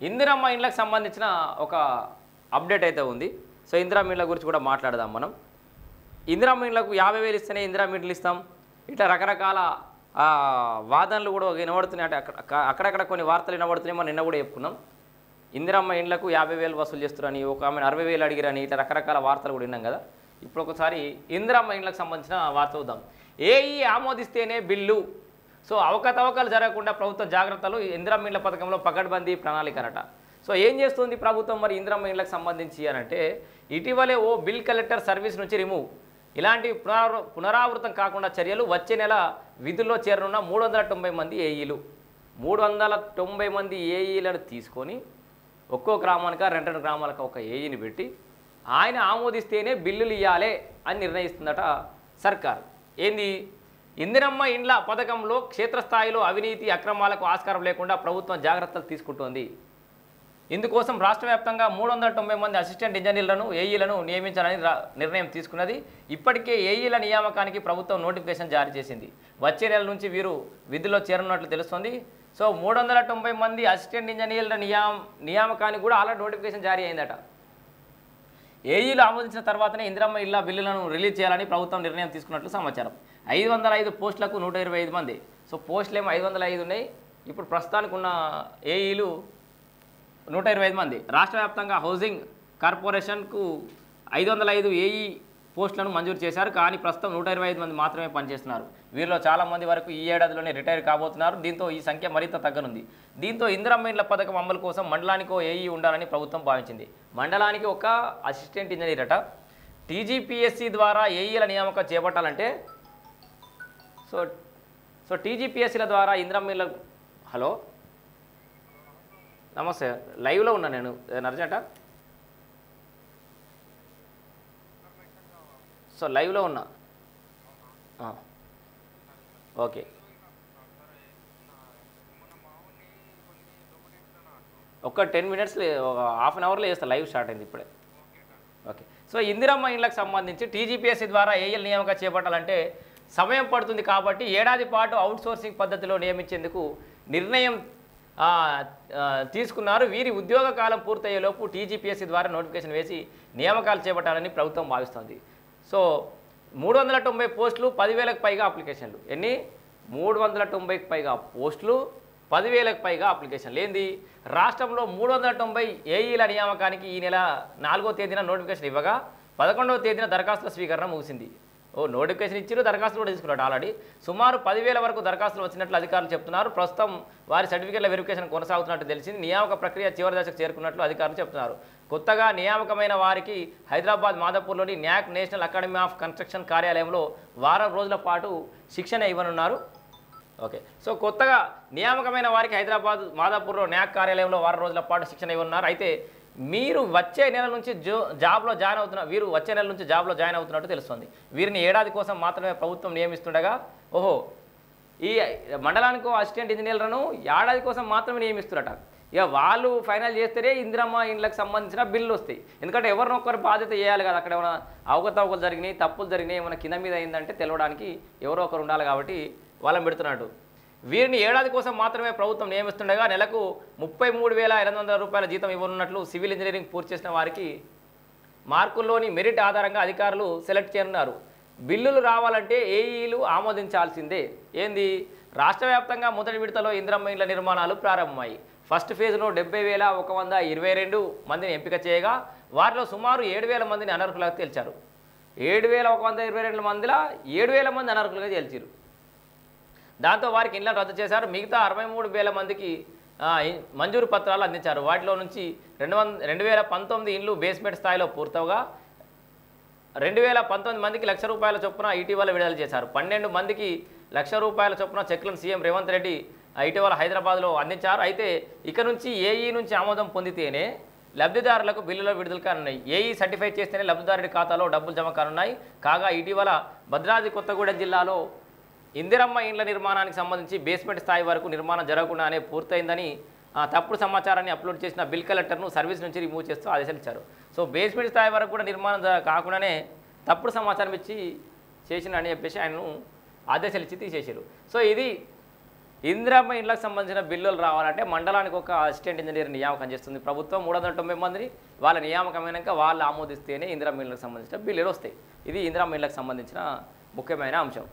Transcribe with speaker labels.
Speaker 1: ఇందిరమ్మ ఇండ్లకు సంబంధించిన ఒక అప్డేట్ అయితే ఉంది. సో ఇందిరమ్మ ఇండ్ల గురించి కూడా మాట్లాడదాం మనం. ఇందిరమ్మ ఇండ్లకు 50,000 ఇస్తేనే ఇందిరమ్మ ఇండ్లు ఇస్తాం, ఇట్లా రకరకాల వాదనలు కూడా వినబడుతున్నాయి. అంటే అక్కడక్కడ కొన్ని వార్తలు వినబడుతున్నాయి. మనం నిన్న కూడా చెప్పుకున్నాం. ఇందిరమ్మ ఇండ్లకు 50,000 వసూలు చేస్తున్నారని, ఒక ఆమెను 60,000 అడిగిరని, ఇట్లా రకరకాల వార్తలు కూడా విన్నాం కదా. ఇప్పుడు ఒకసారి ఇందిరమ్మ ఇండ్లకు సంబంధించిన వార్త చూద్దాం. AE ఆమోదిస్తేనే bill. సో అవకతవకలు జరగకుండా ప్రభుత్వం జాగ్రత్తలు. ఇందిరమ్మ ఇండ్ల పథకంలో పకడ్బందీ ప్రణాళికనట. సో ఏం చేస్తుంది ప్రభుత్వం మరి ఇందిరమ్మ ఇండ్లకు సంబంధించి అంటే, ఇటీవలే ఓ బిల్ కలెక్టర్ సర్వీస్ నుంచి రిమూవ్. ఇలాంటి పునరావృతం కాకుండా చర్యలు. వచ్చే నెల విధుల్లో చేరనున్న 390 మంది ఏఈలు. 390 మంది ఏఈలను తీసుకొని ఒక్కో గ్రామానికి 2 గ్రామాలకు ఒక ఏఈని పెట్టి ఆయన ఆమోదిస్తేనే బిల్లులు ఇవ్వాలి అని నిర్ణయిస్తుందట సర్కార్. ఏంది? ఇందిరమ్మ ఇండ్ల పథకంలో క్షేత్రస్థాయిలో అవినీతి అక్రమాలకు ఆస్కారం లేకుండా ప్రభుత్వం జాగ్రత్తలు తీసుకుంటోంది. ఇందుకోసం రాష్ట్ర వ్యాప్తంగా 390 మంది అసిస్టెంట్ ఇంజనీర్లను ఏఈలను నియమించాలని నిర్ణయం తీసుకున్నది. ఇప్పటికే ఏఈల నియామకానికి ప్రభుత్వం నోటిఫికేషన్ జారీ చేసింది. వచ్చే నెల నుంచి వీరు విధుల్లో చేరనున్నట్లు తెలుస్తోంది. సో 390 మంది అసిస్టెంట్ ఇంజనీర్ల నియామకానికి కూడా ఆల్రెడీ నోటిఫికేషన్ జారీ అయిందట. ఏఈలు ఆమోదించిన తర్వాతనే ఇందిరమ్మ ఇళ్ల బిల్లులను రిలీజ్ చేయాలని ప్రభుత్వం నిర్ణయం తీసుకున్నట్లు సమాచారం. 505 పోస్టులకు 125 మంది. సో పోస్టులు ఏమో 505 ఉన్నాయి. ఇప్పుడు ప్రస్తుతానికి ఉన్న ఏఈలు 125 మంది. రాష్ట్ర వ్యాప్తంగా హౌసింగ్ కార్పొరేషన్కు 505 ఏఈ పోస్టులను మంజూరు చేశారు. కానీ ప్రస్తుతం 125 మంది మాత్రమే పనిచేస్తున్నారు. వీరిలో చాలామంది వరకు ఈ ఏడాదిలోనే రిటైర్ కాబోతున్నారు. దీంతో ఈ సంఖ్య మరింత తగ్గనుంది. దీంతో ఇందిరమ్మ ఇండ్ల పథకం అమలు కోసం మండలానికో ఏఈ ఉండాలని ప్రభుత్వం భావించింది. మండలానికి ఒక అసిస్టెంట్ ఇంజనీర్ అట. టీజీపీఎస్సీ ద్వారా ఏఈల నియామకం చేపట్టాలంటే సో టీజీపీఎస్సీల ద్వారా ఇందిరమ్మ ఇండ్ల హలో నమస్తే, లైవ్లో ఉన్నా నేను. నర్జట సో లైవ్లో ఉన్నా. ఓకే ఒక 10 మినిట్స్ హాఫ్ అన్ అవర్లో చేస్తా. లైవ్ స్టార్ట్ అయింది ఇప్పుడే. ఓకే. సో ఇందిరమ్మ ఇండ్లకు సంబంధించి టీజీపీఎస్సీ ద్వారా ఏఎల్ నియామకం చేపట్టాలంటే సమయం పడుతుంది. కాబట్టి ఏడాది పాటు అవుట్సోర్సింగ్ పద్ధతిలో నియమించేందుకు నిర్ణయం తీసుకున్నారు. వీరి ఉద్యోగ కాలం పూర్తయ్యేలోపు టీజీపీఎస్సీ ద్వారా నోటిఫికేషన్ వేసి నియామకాలు చేపట్టాలని ప్రభుత్వం భావిస్తోంది. సో 390 పోస్టులు, 10,000కు పైగా అప్లికేషన్లు. ఎన్ని? 390కి పైగా పోస్టులు, 10,000కు పైగా అప్లికేషన్లు. ఏంది? రాష్ట్రంలో 390 ఏఈల నియామకానికి ఈ నెల 4వ తేదీన నోటిఫికేషన్ ఇవ్వగా 11వ తేదీన దరఖాస్తుల స్వీకరణ ముగిసింది. నోటిఫికేషన్ ఇచ్చారు, దరఖాస్తులు కూడా తీసుకున్నాడు. ఆల్రెడీ సుమారు 10,000 వరకు దరఖాస్తులు వచ్చినట్లు అధికారులు చెప్తున్నారు. ప్రస్తుతం వారి సర్టిఫికేట్ల వెరిఫికేషన్ కొనసాగుతున్నట్టు తెలిసింది. నియామక ప్రక్రియ చివరి దశకు చేరుకున్నట్లు అధికారులు చెప్తున్నారు. కొత్తగా నియామకమైన వారికి హైదరాబాద్ మాదాపూర్లోని NAC national academy of construction కార్యాలయంలో వారం రోజుల పాటు శిక్షణ ఇవ్వనున్నారు. ఓకే. సో కొత్తగా నియామకమైన వారికి హైదరాబాద్ మాదాపూర్లో న్యాక్ కార్యాలయంలో వారం రోజుల పాటు శిక్షణ ఇవ్వనున్నారు. అయితే వీరు వచ్చే నెల నుంచి జాబ్లో జాయిన్ అవుతున్నట్టు తెలుస్తుంది. వీరిని ఏడాది కోసం మాత్రమే ప్రభుత్వం నియమిస్తుండగా ఈ మండలానికి అసిస్టెంట్ ఇంజనీర్లను ఏడాది కోసం మాత్రమే నియమిస్తున్నట. ఇక వాళ్ళు ఫైనల్ చేస్తేనే ఇందిరమ్మ ఇండ్లకు సంబంధించిన బిల్లు వస్తాయి. ఎందుకంటే ఎవరినొక్కరు బాధ్యత చేయాలి కదా. అక్కడ ఏమైనా అవకతవకలు జరిగినాయి, తప్పులు జరిగినాయి, ఏమైనా కింద మీద అయిందంటే తెలవడానికి ఎవరో ఒకరు ఉండాలి. కాబట్టి వాళ్ళని పెడుతున్నట్టు. వీరిని ఏడాది కోసం మాత్రమే ప్రభుత్వం నియమిస్తుండగా నెలకు 33,800 రూపాయల జీతం ఇవ్వనున్నట్లు సివిల్ ఇంజనీరింగ్ పూర్తి చేసిన వారికి మార్కుల్లోని మెరిట్ ఆధారంగా అధికారులు సెలెక్ట్ చేయనున్నారు. బిల్లులు రావాలంటే ఏఈలు ఆమోదించాల్సిందే. ఏంది? రాష్ట్ర వ్యాప్తంగా మొదటి విడతలో ఇందిరమ్మ ఇండ్ల నిర్మాణాలు ప్రారంభమయ్యాయి. ఫస్ట్ ఫేజ్లో 70,122 మందిని ఎంపిక చేయగా వారిలో సుమారు 7,000 మందిని అనర్హులుగా తేల్చారు. 7,122 మందిలో 7,000 మంది అనర్హులుగా తేల్చారు. దాంతో వారికి ఇండ్లను రద్దు చేశారు. మిగతా 63,000 మందికి మంజూరు పత్రాలు అందించారు. వాటిలో నుంచి 2,019 ఇండ్లు బేస్మెంట్ స్థాయిలో పూర్తవగా 2,019 మందికి ₹1,00,000 చొప్పున ఇటీవల విడుదల చేశారు. 12 మందికి ₹1,00,000 చొప్పున చెక్లను సీఎం రేవంత్ రెడ్డి ఇటీవల హైదరాబాద్లో అందించారు. అయితే ఇక నుంచి ఏఈ నుంచి ఆమోదం పొందితేనే లబ్ధిదారులకు బిల్లులో విడుదల కానున్నాయి. ఏఈ సర్టిఫై చేస్తేనే లబ్ధిదారుడి ఖాతాలో డబ్బులు జమ కానున్నాయి. కాగా ఇటీవల భద్రాద్రి కొత్తగూడెం జిల్లాలో ఇందిరమ్మ ఇండ్ల నిర్మాణానికి సంబంధించి బేస్మెంట్ స్థాయి వరకు నిర్మాణం జరగకుండానే పూర్తయిందని తప్పుడు సమాచారాన్ని అప్లోడ్ చేసిన బిల్ కలెక్టర్ను సర్వీస్ నుంచి రిమూవ్ చేస్తూ ఆదేశాలు ఇచ్చారు. సో బేస్మెంట్ స్థాయి వరకు కూడా నిర్మాణం కాకుండానే తప్పుడు సమాచారం ఇచ్చి చేసిన అని చెప్పేసి ఆయనను ఆదేశాలు ఇచ్చి తీసేశారు. సో ఇది ఇందిరమ్మ ఇండ్లకు సంబంధించిన బిల్లులు రావాలంటే మండలానికి ఒక అసిస్టెంట్ ఇంజనీర్ నియామకం చేస్తుంది ప్రభుత్వం. 390 మంది వాళ్ళ నియామకమైనాక వాళ్ళు ఆమోదిస్తేనే ఇందిరమ్మ ఇండ్లకు సంబంధించిన బిల్లులు వస్తాయి. ఇది ఇందిరమ్మ ఇండ్లకు సంబంధించిన ముఖ్యమైన అంశం.